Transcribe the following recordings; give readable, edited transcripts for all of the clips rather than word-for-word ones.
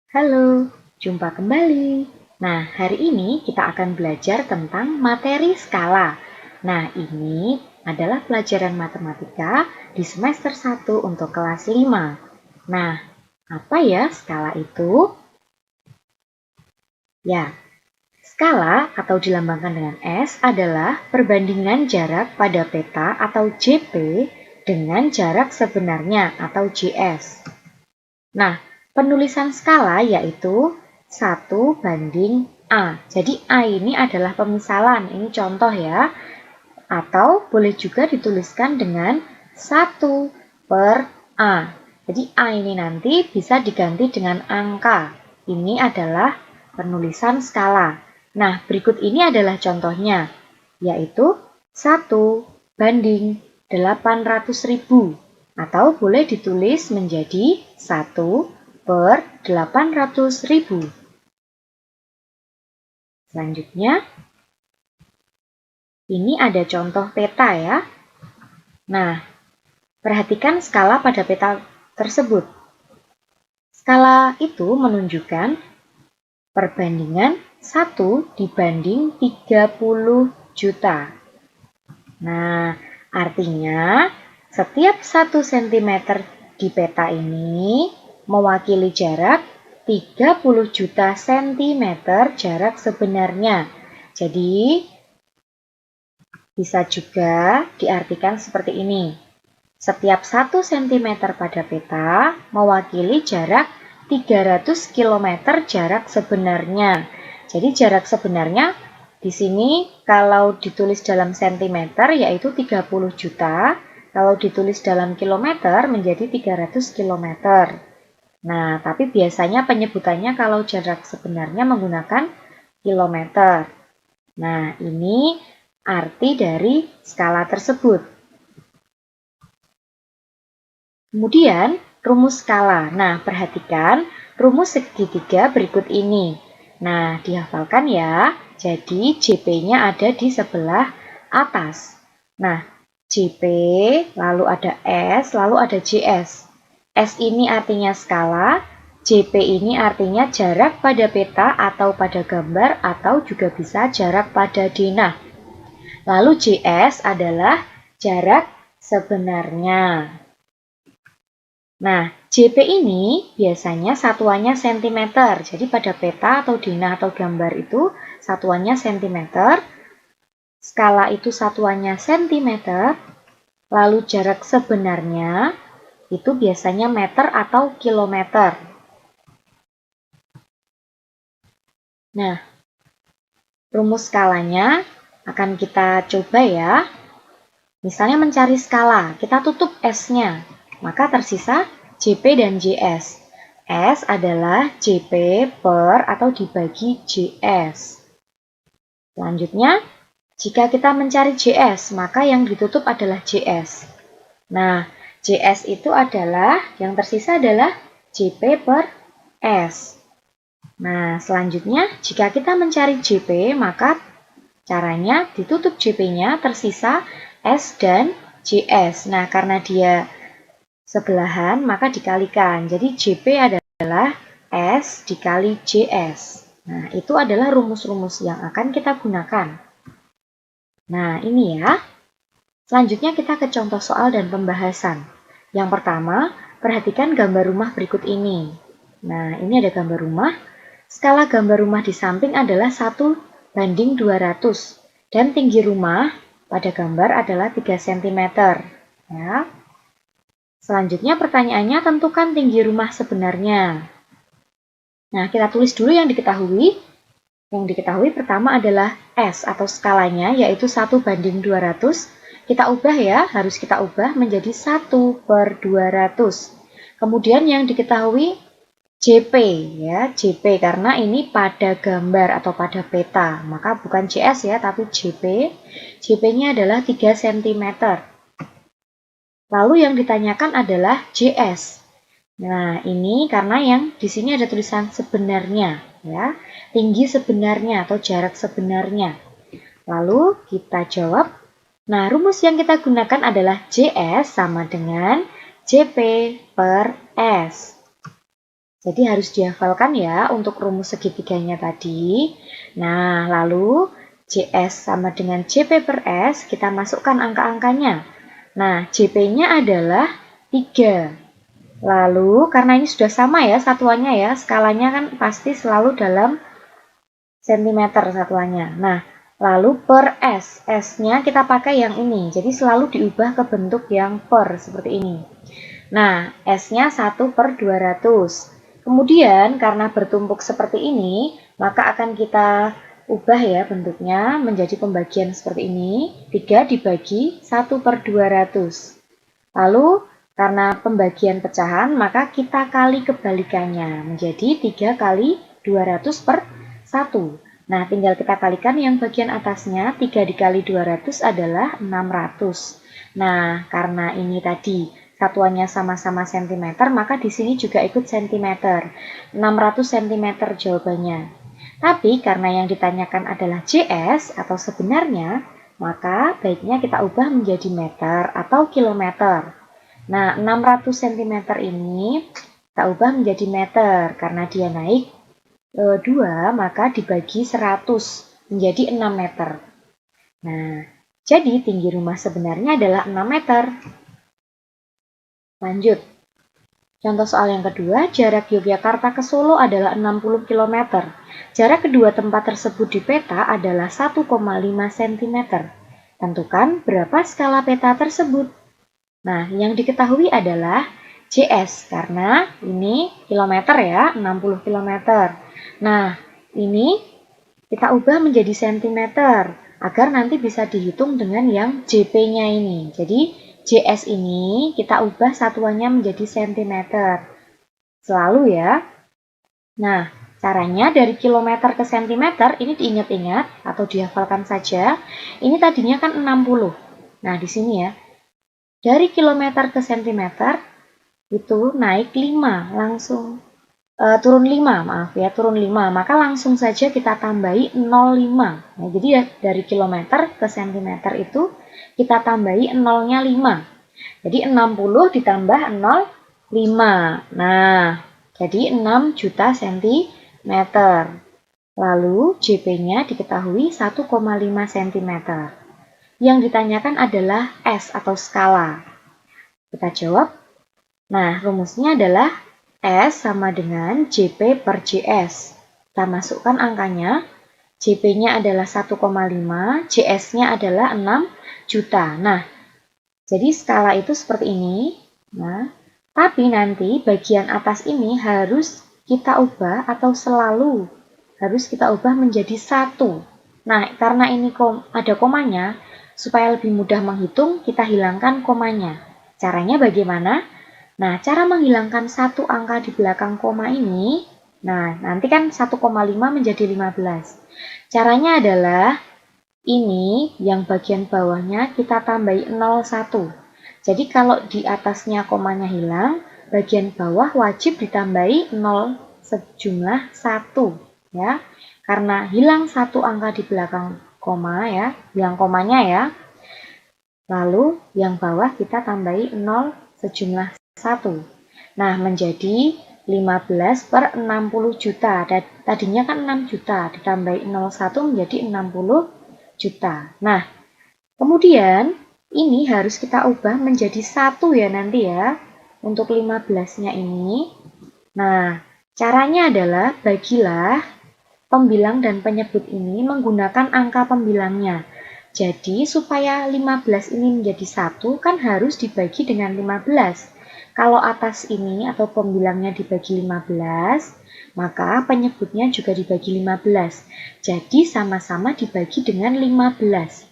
Halo, jumpa kembali. Nah, hari ini kita akan belajar tentang materi skala. Nah, ini adalah pelajaran matematika di semester 1 untuk kelas 5. Nah, apa ya skala itu? Ya, skala atau dilambangkan dengan S adalah perbandingan jarak pada peta atau JP dengan jarak sebenarnya atau JS. Nah, penulisan skala yaitu 1:A. Jadi A ini adalah pemisalan, ini contoh ya. Atau boleh juga dituliskan dengan 1/A. Jadi A ini nanti bisa diganti dengan angka. Ini adalah penulisan skala. Nah, berikut ini adalah contohnya, yaitu 1:800.000. Atau boleh ditulis menjadi 1/800.000. Selanjutnya, ini ada contoh peta ya. Nah, perhatikan skala pada peta tersebut. Skala itu menunjukkan perbandingan 1 dibanding 30 juta. Nah, artinya setiap 1 cm di peta ini mewakili jarak 30 juta cm jarak sebenarnya. Jadi, bisa juga diartikan seperti ini. Setiap 1 cm pada peta mewakili jarak 300 km jarak sebenarnya. Jadi jarak sebenarnya di sini kalau ditulis dalam sentimeter yaitu 30 juta, kalau ditulis dalam kilometer menjadi 300 km. Nah, tapi biasanya penyebutannya kalau jarak sebenarnya menggunakan kilometer. Nah, ini arti dari skala tersebut. Kemudian, rumus skala. Nah, perhatikan rumus segitiga berikut ini. Nah, dihafalkan ya. Jadi, JP-nya ada di sebelah atas. Nah, JP, lalu ada S, lalu ada JS. S ini artinya skala, JP ini artinya jarak pada peta atau pada gambar, atau juga bisa jarak pada denah. Lalu JS adalah jarak sebenarnya. Nah, JP ini biasanya satuannya cm. Jadi pada peta atau denah atau gambar itu satuannya cm. Skala itu satuannya cm. Lalu jarak sebenarnya itu biasanya meter atau kilometer. Nah, rumus skalanya akan kita coba ya. Misalnya mencari skala, kita tutup S-nya. Maka tersisa JP dan JS. S adalah JP per atau dibagi JS. Selanjutnya, jika kita mencari JS, maka yang ditutup adalah JS. Nah, JS itu adalah, yang tersisa adalah JP per S. Nah, selanjutnya, jika kita mencari JP, maka caranya ditutup JP-nya, tersisa S dan JS. Nah, karena dia sebelahan, maka dikalikan. Jadi JP adalah S dikali JS. Nah, itu adalah rumus-rumus yang akan kita gunakan. Nah, ini ya. Selanjutnya kita ke contoh soal dan pembahasan. Yang pertama, perhatikan gambar rumah berikut ini. Nah, ini ada gambar rumah. Skala gambar rumah di samping adalah 1:200. Dan tinggi rumah pada gambar adalah 3 cm. Ya. Selanjutnya pertanyaannya tentukan tinggi rumah sebenarnya. Nah, kita tulis dulu yang diketahui. Yang diketahui pertama adalah S atau skalanya, yaitu 1:200. Kita ubah ya, harus kita ubah menjadi 1/200. Kemudian yang diketahui JP ya, JP karena ini pada gambar atau pada peta. Maka bukan JS ya, tapi JP. JP-nya adalah 3 cm. Lalu yang ditanyakan adalah JS. Nah, ini karena yang di sini ada tulisan sebenarnya, ya, tinggi sebenarnya atau jarak sebenarnya. Lalu kita jawab. Nah, rumus yang kita gunakan adalah JS sama dengan JP per S. Jadi harus dihafalkan ya untuk rumus segitiganya tadi. Nah, lalu JS sama dengan JP per S, kita masukkan angka-angkanya. Nah, JP-nya adalah 3. Lalu, karena ini sudah sama ya satuannya ya, skalanya kan pasti selalu dalam sentimeter satuannya. Nah, lalu per S. S-nya kita pakai yang ini, jadi selalu diubah ke bentuk yang per, seperti ini. Nah, S-nya 1 per 200. Kemudian, karena bertumpuk seperti ini, maka akan kita ubah ya bentuknya menjadi pembagian seperti ini. 3 dibagi 1 per 200. Lalu, karena pembagian pecahan, maka kita kali kebalikannya. Menjadi 3 kali 200 per 1. Nah, tinggal kita kalikan yang bagian atasnya. 3 dikali 200 adalah 600. Nah, karena ini tadi satuannya sama-sama cm, maka di sini juga ikut cm. 600 cm jawabannya. Tapi karena yang ditanyakan adalah JS atau sebenarnya, maka baiknya kita ubah menjadi meter atau kilometer. Nah, 600 cm ini kita ubah menjadi meter karena dia naik 2, maka dibagi 100 menjadi 6 meter. Nah, jadi tinggi rumah sebenarnya adalah 6 meter. Lanjut. Contoh soal yang kedua, jarak Yogyakarta ke Solo adalah 60 km. Jarak kedua tempat tersebut di peta adalah 1,5 cm. Tentukan berapa skala peta tersebut. Nah, yang diketahui adalah JS, karena ini kilometer ya, 60 km. Nah, ini kita ubah menjadi sentimeter, agar nanti bisa dihitung dengan yang JP-nya ini. Jadi, JS ini kita ubah satuannya menjadi sentimeter. Selalu ya. Nah, caranya dari kilometer ke sentimeter ini diingat-ingat atau dihafalkan saja. Ini tadinya kan 60. Nah, di sini ya. Dari kilometer ke sentimeter itu naik 5, langsung turun 5, maaf ya, turun 5. Maka langsung saja kita tambahi 0,5. Nah, jadi ya, dari kilometer ke sentimeter itu kita tambahi 0-nya 5. Jadi 60 ditambah 0,5. Nah, jadi 6 juta sentimeter. Lalu JP-nya diketahui 1,5 cm. Yang ditanyakan adalah S atau skala. Kita jawab. Nah, rumusnya adalah S sama dengan JP per JS. Kita masukkan angkanya. JP-nya adalah 1,5, JS-nya adalah 6 juta. Nah, jadi skala itu seperti ini. Nah, tapi nanti bagian atas ini harus kita ubah atau selalu harus kita ubah menjadi 1. Nah, karena ini ada komanya, supaya lebih mudah menghitung, kita hilangkan komanya. Caranya bagaimana? Nah, cara menghilangkan satu angka di belakang koma ini, nah nanti kan 1,5 menjadi 15. Caranya adalah ini yang bagian bawahnya kita tambahi 0,1. Jadi kalau di atasnya komanya hilang, bagian bawah wajib ditambahi 0 sejumlah 1 ya. Karena hilang satu angka di belakang koma ya, hilang komanya ya. Lalu yang bawah kita tambahi 0 sejumlah 1. Nah, menjadi 15 per 60 juta. Tadinya kan 6 juta, ditambahi 01 menjadi 60 juta. Nah, kemudian ini harus kita ubah menjadi 1 ya nanti ya, untuk 15-nya ini. Nah, caranya adalah bagilah pembilang dan penyebut ini menggunakan angka pembilangnya. Jadi, supaya 15 ini menjadi 1, kan harus dibagi dengan 15. Kalau atas ini atau pembilangnya dibagi 15, maka penyebutnya juga dibagi 15. Jadi sama-sama dibagi dengan 15.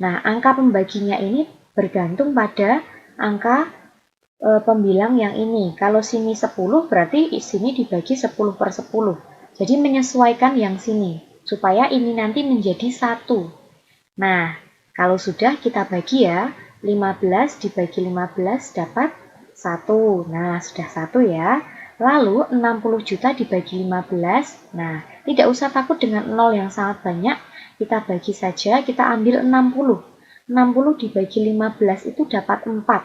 Nah, angka pembaginya ini bergantung pada angka pembilang yang ini. Kalau sini 10, berarti sini dibagi 10 per 10. Jadi menyesuaikan yang sini, supaya ini nanti menjadi 1. Nah, kalau sudah kita bagi ya, 15 dibagi 15 dapat 1. Nah, sudah 1 ya. Lalu 60 juta dibagi 15. Nah, tidak usah takut dengan 0 yang sangat banyak. Kita bagi saja, kita ambil 60. 60 dibagi 15 itu dapat 4.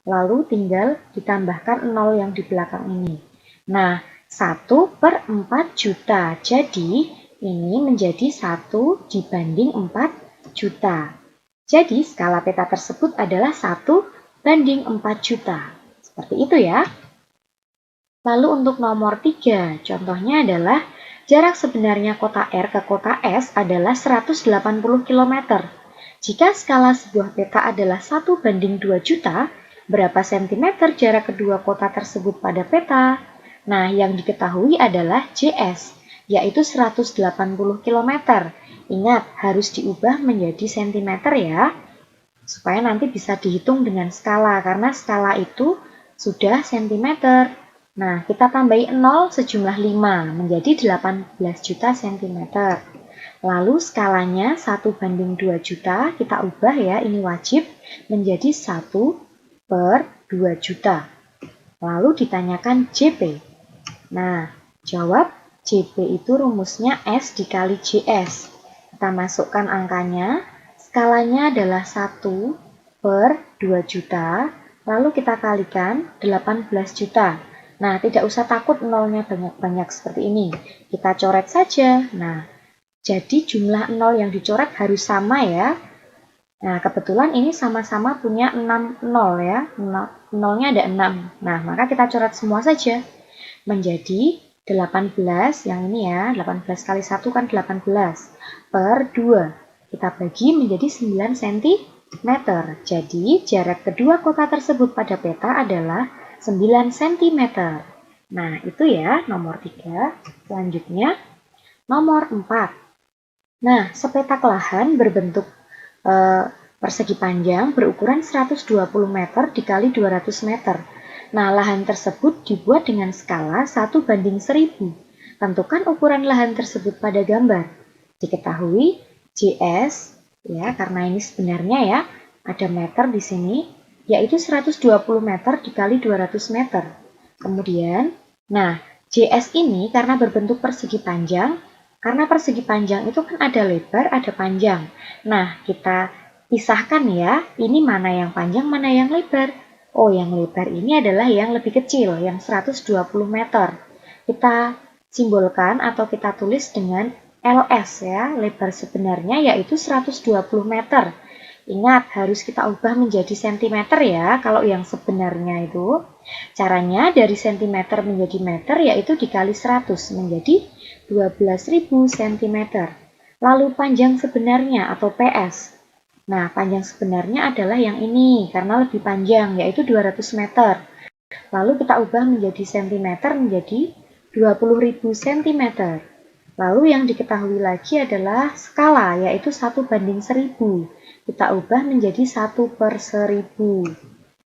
Lalu tinggal ditambahkan 0 yang di belakang ini. Nah, 1/4 juta. Jadi, ini menjadi 1 dibanding 4 juta. Jadi, skala peta tersebut adalah 1/4 juta. Seperti itu ya. Lalu untuk nomor 3, contohnya adalah jarak sebenarnya kota R ke kota S adalah 180 km. Jika skala sebuah peta adalah 1/2 juta, berapa sentimeter jarak kedua kota tersebut pada peta? Nah, yang diketahui adalah JS, yaitu 180 km. Ingat, harus diubah menjadi sentimeter ya, supaya nanti bisa dihitung dengan skala, karena skala itu sudah sentimeter. Nah, kita tambahi 0 sejumlah 5, menjadi 18 juta sentimeter. Lalu skalanya 1/2 juta, kita ubah ya, ini wajib, menjadi 1/2 juta. Lalu ditanyakan JP. Nah, jawab JP itu rumusnya S dikali JS. Kita masukkan angkanya, skalanya adalah 1/2 juta, lalu kita kalikan 18 juta. Nah, tidak usah takut nolnya banyak-banyak seperti ini. Kita coret saja. Nah, jadi jumlah 0 yang dicoret harus sama ya. Nah, kebetulan ini sama-sama punya 6 0 ya. 0-nya ada 6. Nah, maka kita coret semua saja. Menjadi 18, yang ini ya, 18 kali 1 kan 18, per 2. Kita bagi menjadi 9 cm. Jadi, jarak kedua kota tersebut pada peta adalah 9 cm. Nah, itu ya nomor 3. Selanjutnya, nomor 4. Nah, sepetak lahan berbentuk persegi panjang berukuran 120 meter dikali 200 meter. Nah, lahan tersebut dibuat dengan skala 1/1000. Tentukan ukuran lahan tersebut pada gambar. Diketahui JS, ya, karena ini sebenarnya ya, ada meter di sini, yaitu 120 meter dikali 200 meter. Kemudian, nah, JS ini karena berbentuk persegi panjang, karena persegi panjang itu kan ada lebar, ada panjang. Nah, kita pisahkan ya, ini mana yang panjang, mana yang lebar. Oh, yang lebar ini adalah yang lebih kecil, yang 120 meter. Kita simbolkan atau kita tulis dengan LS ya, lebar sebenarnya yaitu 120 meter. Ingat, harus kita ubah menjadi sentimeter ya, kalau yang sebenarnya itu. Caranya dari sentimeter menjadi meter yaitu dikali 100 menjadi 12.000 cm. Lalu panjang sebenarnya atau PS. Nah, panjang sebenarnya adalah yang ini karena lebih panjang yaitu 200 meter. Lalu kita ubah menjadi sentimeter menjadi 20.000 cm. Lalu yang diketahui lagi adalah skala yaitu 1/1000. Kita ubah menjadi 1/1000.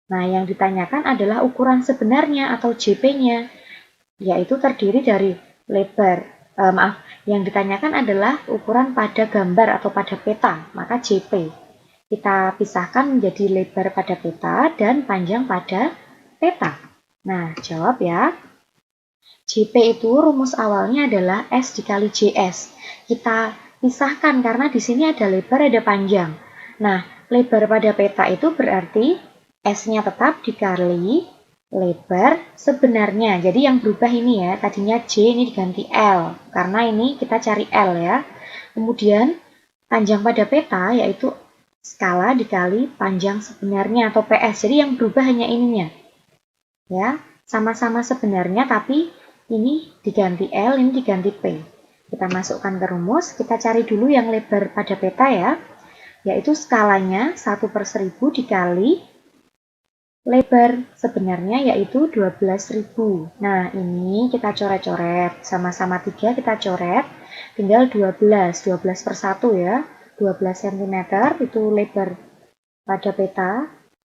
Nah, yang ditanyakan adalah ukuran sebenarnya atau JP-nya, yaitu terdiri dari lebar. Yang ditanyakan adalah ukuran pada gambar atau pada peta, maka JP. Kita pisahkan menjadi lebar pada peta dan panjang pada peta. Nah, jawab ya. JP itu rumus awalnya adalah S dikali JS. Kita pisahkan karena di sini ada lebar, ada panjang. Nah, lebar pada peta itu berarti S-nya tetap dikali lebar sebenarnya. Jadi yang berubah ini ya, tadinya J ini diganti L. Karena ini kita cari L ya. Kemudian panjang pada peta yaitu skala dikali panjang sebenarnya atau PS. Jadi yang berubah hanya ininya. Ya, sama-sama sebenarnya tapi ini diganti L, ini diganti P. Kita masukkan ke rumus, kita cari dulu yang lebar pada peta ya. Yaitu skalanya 1/1000 dikali lebar sebenarnya yaitu 12.000. Nah, ini kita coret-coret. Sama-sama 3 kita coret. Tinggal 12. 12/1 ya. 12 cm itu lebar pada peta.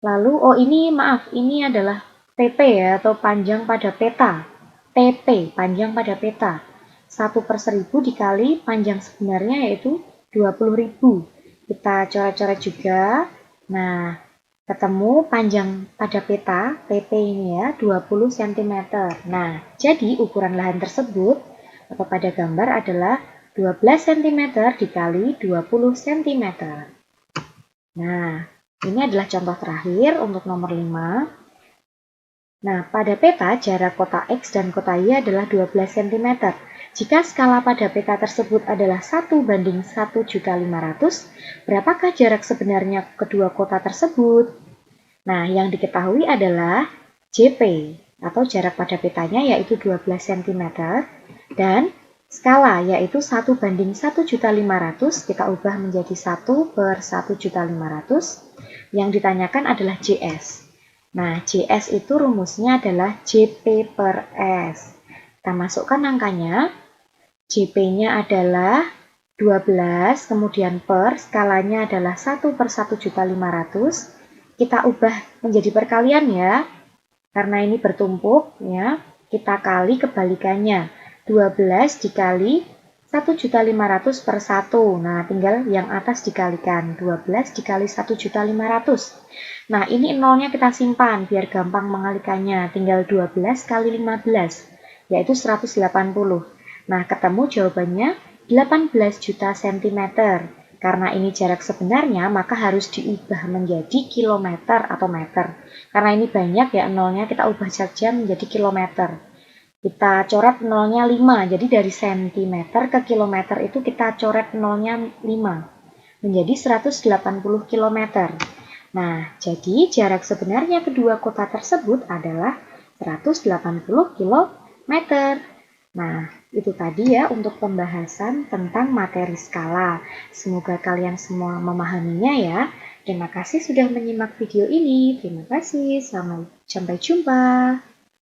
Lalu, oh ini maaf, ini adalah TP ya, atau panjang pada peta. TP, panjang pada peta. 1/1000 dikali panjang sebenarnya yaitu 20.000. Kita coret-coret juga. Nah, ketemu panjang pada peta, PP ini ya, 20 cm. Nah, jadi ukuran lahan tersebut atau pada gambar adalah 12 cm dikali 20 cm. Nah, ini adalah contoh terakhir untuk nomor 5. Nah, pada peta jarak kota X dan kota Y adalah 12 cm. Jika skala pada peta tersebut adalah 1:1.500.000, berapakah jarak sebenarnya kedua kota tersebut? Nah, yang diketahui adalah JP atau jarak pada petanya yaitu 12 cm dan skala yaitu 1:1.500.000 kita ubah menjadi 1/1.500. Yang ditanyakan adalah JS. Nah, JS itu rumusnya adalah JP per S. Kita masukkan angkanya. JP-nya adalah 12, kemudian per, skalanya adalah 1/1.500. Kita ubah menjadi perkalian ya, karena ini bertumpuk ya. Kita kali kebalikannya, 12 dikali 1.500.000 per 1. Nah, tinggal yang atas dikalikan, 12 dikali 1.500.000. Nah, ini nolnya kita simpan biar gampang mengalikannya. Tinggal 12 kali 15, yaitu 180. Nah, ketemu jawabannya 18 juta cm. Karena ini jarak sebenarnya, maka harus diubah menjadi kilometer atau meter. Karena ini banyak ya nolnya, kita ubah saja menjadi kilometer. Kita coret nolnya 5, jadi dari sentimeter ke kilometer itu kita coret nolnya 5, menjadi 180 km. Nah, jadi jarak sebenarnya kedua kota tersebut adalah 180 km. Nah, itu tadi ya untuk pembahasan tentang materi skala. Semoga kalian semua memahaminya ya. Terima kasih sudah menyimak video ini. Terima kasih, sampai jumpa.